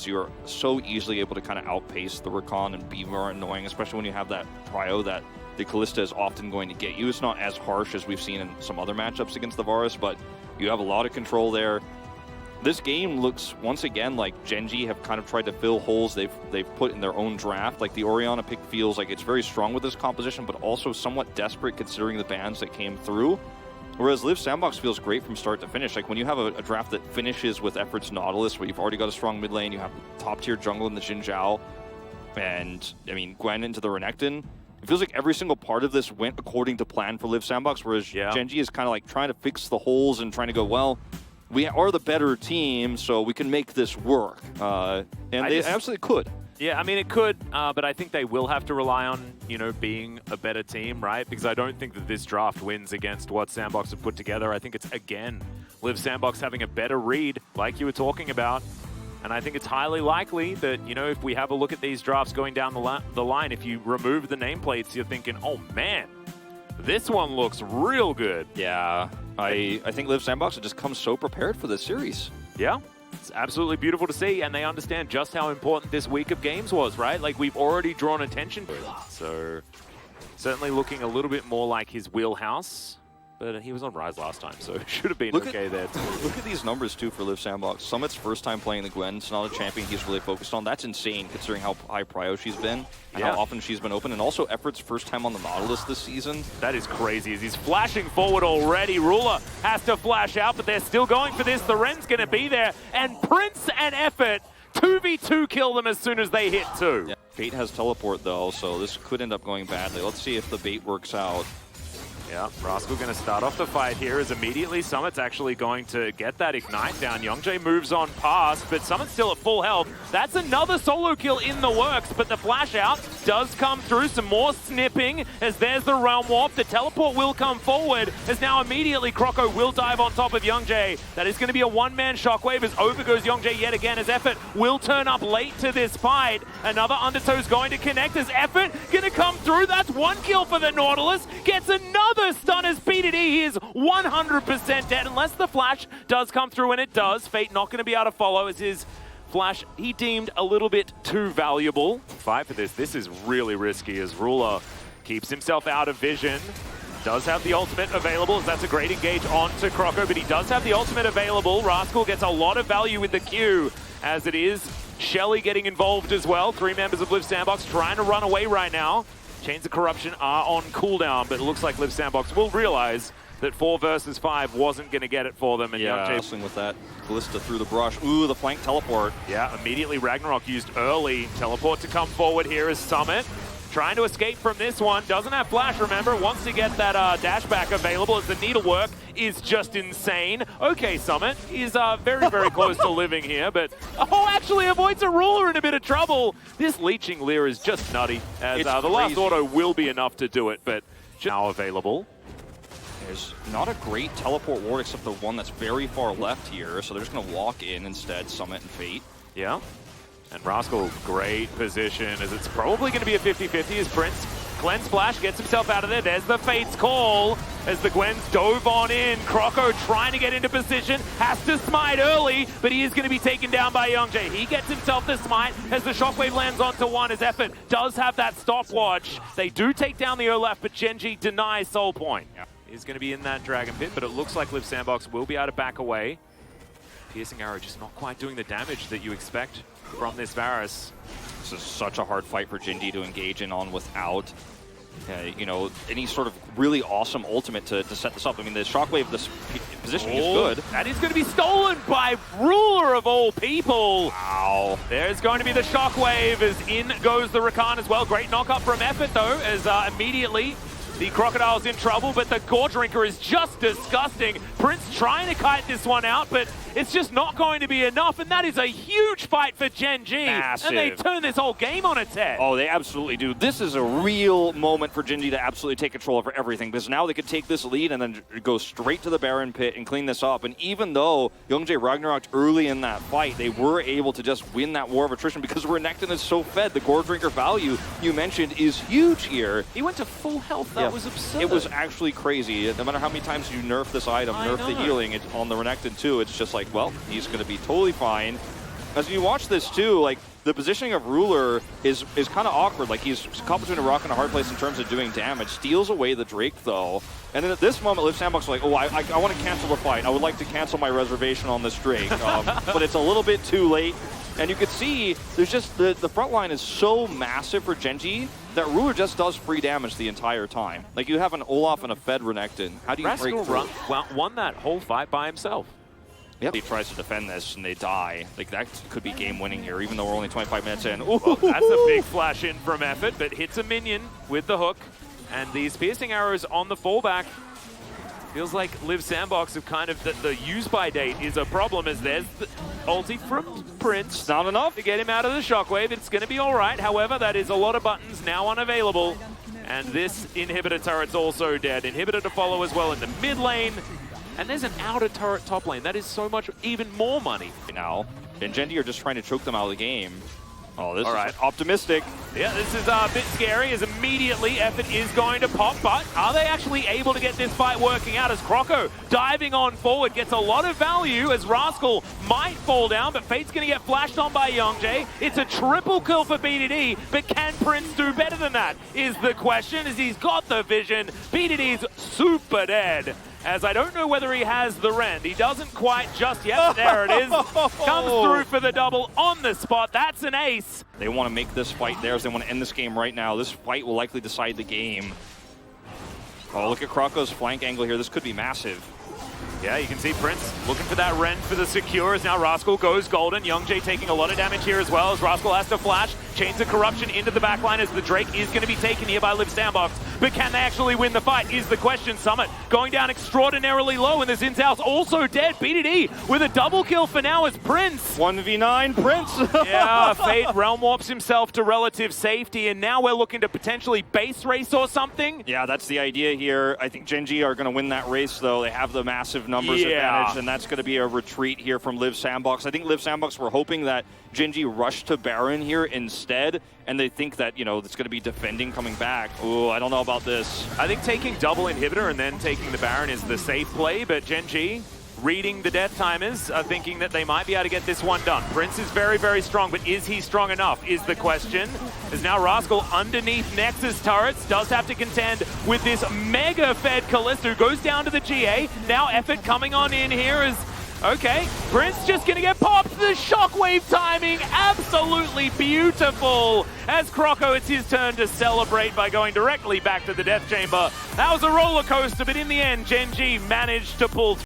is you're so easily able to kind of outpace the Rakan and be more annoying, especially when you have that prio that the Kalista is often going to get you. It's not as harsh as we've seen in some other matchups against the Varus, but you have a lot of control there. This game looks, once again, like Gen.G have kind of tried to fill holes they've put in their own draft. Like the Orianna pick feels like it's very strong with this composition, but also somewhat desperate considering the bans that came through. Whereas Live Sandbox feels great from start to finish. Like when you have a draft that finishes with Effort's Nautilus, where you've already got a strong mid lane, you have top tier jungle in the Xin Zhao, and I mean Gwen into the Renekton. It feels like every single part of this went according to plan for Live Sandbox, whereas Gen.G is kind of like trying to fix the holes and trying to go, well, we are the better team, so we can make this work. And they absolutely could. Yeah, I mean, it could, but I think they will have to rely on, you know, being a better team, right? Because I don't think that this draft wins against what Sandbox have put together. I think it's, again, Live Sandbox having a better read, like you were talking about. And I think it's highly likely that, you know, if we have a look at these drafts going down the line, if you remove the nameplates, you're thinking, oh, man, this one looks real good. Yeah, I think Live Sandbox have just come so prepared for this series. Yeah. It's absolutely beautiful to see, and they understand just how important this week of games was, right? Like, we've already drawn attention to it. So, certainly looking a little bit more like his wheelhouse. But he was on Rise last time, so it should have been okay there too. Look at these numbers, too, for Live Sandbox. Summit's first time playing the Gwen. It's not a champion he's really focused on. That's insane, considering how high prio she's been and how often she's been open. And also, Effort's first time on the Nautilus this season. That is crazy, as he's flashing forward already. Ruler has to flash out, but they're still going for this. The Ren's going to be there. And Prince and Effort 2v2 kill them as soon as they hit 2. Yeah. Bait has teleport, though, so this could end up going badly. Let's see if the bait works out. Yeah, Rascal going to start off the fight here as immediately Summit's actually going to get that Ignite down. Youngjae moves on past, but Summit's still at full health. That's another solo kill in the works, but the flash out does come through. Some more snipping as there's the Realm Warp. The teleport will come forward as now immediately Croco will dive on top of Youngjae. That is going to be a one-man shockwave as over goes Youngjae yet again as Effort will turn up late to this fight. Another Undertow's going to connect as Effort going to come through. That's one kill for the Nautilus. Gets another stun as PDD. He is 100% dead unless the flash does come through, and it does. Fate not going to be able to follow as his flash he deemed a little bit too valuable. Fight for this. This is really risky as Ruler keeps himself out of vision. Does have the ultimate available as that's a great engage onto Croco, but he does have the ultimate available. Rascal gets a lot of value with the Q as it is. Shelly getting involved as well. 3 members of Live Sandbox trying to run away right now. Chains of Corruption are on cooldown, but it looks like Live Sandbox will realize that 4 versus 5 wasn't going to get it for them. And yeah, wrestling with that. Kalista through the brush. Ooh, the flank teleport. Yeah, immediately Ragnarok used early teleport to come forward here as Summit. Trying to escape from this one. Doesn't have flash, remember. Wants to get that dash back available as the needlework is just insane. Okay, Summit is very, very close to living here, but actually avoids a Ruler in a bit of trouble. This Leeching Leer is just nutty, as the last auto will be enough to do it, but now available. There's not a great teleport ward except the one that's very far left here, so they're just going to walk in instead, Summit and Fate. Yeah. And Rascal, great position, as it's probably going to be a 50-50 as Prince Cleanse Splash gets himself out of there. There's the Fate's call as the Gwens dove on in. Croco trying to get into position, has to smite early, but he is going to be taken down by Youngjae. He gets himself the smite as the shockwave lands onto one. As Effort does have that stopwatch. They do take down the Olaf, but Gen.G denies Soul Point. Yeah. He's going to be in that Dragon Pit, but it looks like Live Sandbox will be able to back away. Piercing Arrow just not quite doing the damage that you expect from this Varus. This is such a hard fight for Gen.G to engage in on without, you know, any sort of really awesome ultimate to set this up. I mean, the shockwave, this positioning is good. That is going to be stolen by Ruler of all people. Wow. There's going to be the shockwave as in goes the Rakan as well. Great knock up from Effort though, as immediately the Crocodile's in trouble, but the Gore Drinker is just disgusting. Prince trying to kite this one out, but it's just not going to be enough, and that is a huge fight for Gen.G. Massive. And they turn this whole game on its head. Oh, they absolutely do. This is a real moment for Gen.G to absolutely take control over everything, because now they could take this lead and then go straight to the Baron Pit and clean this up. And even though Youngjae Ragnaroked early in that fight, they were able to just win that war of attrition because Renekton is so fed. The Gore Drinker value you mentioned is huge here. He went to full health. That was absurd. It was actually crazy. No matter how many times you nerf this item, nerf the healing on the Renekton too, it's just like, well, he's going to be totally fine. As you watch this too, like the positioning of Ruler is kind of awkward. Like he's caught between a rock and a hard place in terms of doing damage. Steals away the Drake though. And then at this moment, Liv Sandbox is like, oh, I want to cancel the fight. I would like to cancel my reservation on this Drake. But it's a little bit too late. And you can see there's just the front line is so massive for Gen.G that Ruler just does free damage the entire time. Like you have an Olaf and a Fed Renekton. How do you break through? won that whole fight by himself. Yep. He tries to defend this and they die. Like that could be game winning here, even though we're only 25 minutes in. Well, that's a big flash in from Effort, but hits a minion with the hook. And these piercing arrows on the fallback. Feels like Liv Sandbox have kind of, the use by date is a problem as there's the ulti from Prince. Not enough to get him out of the shockwave. It's going to be all right. However, that is a lot of buttons now unavailable. And this inhibitor turret's also dead. Inhibitor to follow as well in the mid lane. And there's an outer turret top lane. That is so much, even more money. Now, and Gen.G are just trying to choke them out of the game. Oh, this is optimistic. Yeah, this is a bit scary as immediately Effort is going to pop, but are they actually able to get this fight working out as Croco diving on forward gets a lot of value as Rascal might fall down, but Fate's going to get flashed on by Youngjae. It's a triple kill for BDD, but can Prince do better than that is the question as he's got the vision. BDD's super dead. As I don't know whether he has the rend. He doesn't quite just yet, but there it is. Comes through for the double on the spot. That's an ace. They want to make this fight theirs. They want to end this game right now. This fight will likely decide the game. Oh, look at Croco's flank angle here. This could be massive. Yeah, you can see Prince looking for that rend for the secure as now Rascal goes golden. Youngjae taking a lot of damage here as well as Rascal has to flash. Chains of Corruption into the backline as the Drake is going to be taken here by Liv Sandbox. But can they actually win the fight is the question. Summit going down extraordinarily low and the Zin's house also dead. BDD with a double kill for now as Prince. 1v9 Prince. Yeah, Fate realm warps himself to relative safety and now we're looking to potentially base race or something. Yeah, that's the idea here. I think Gen.G are going to win that race though. They have the massive numbers advantage, and that's going to be a retreat here from Liv Sandbox. I think Liv Sandbox were hoping that Gen.G rushed to Baron here instead, and they think that, you know, it's going to be defending coming back. Ooh, I don't know about this. I think taking double inhibitor and then taking the Baron is the safe play, but Gen.G reading the death timers are thinking that they might be able to get this one done. Prince is very, very strong, but is he strong enough is the question. As now Rascal underneath Nexus turrets does have to contend with this mega fed Kalista who goes down to the GA. Now Effort coming on in here is, okay, Prince just gonna get popped. The shockwave timing, absolutely beautiful. As Croco, it's his turn to celebrate by going directly back to the death chamber. That was a roller coaster, but in the end, Gen.G managed to pull through.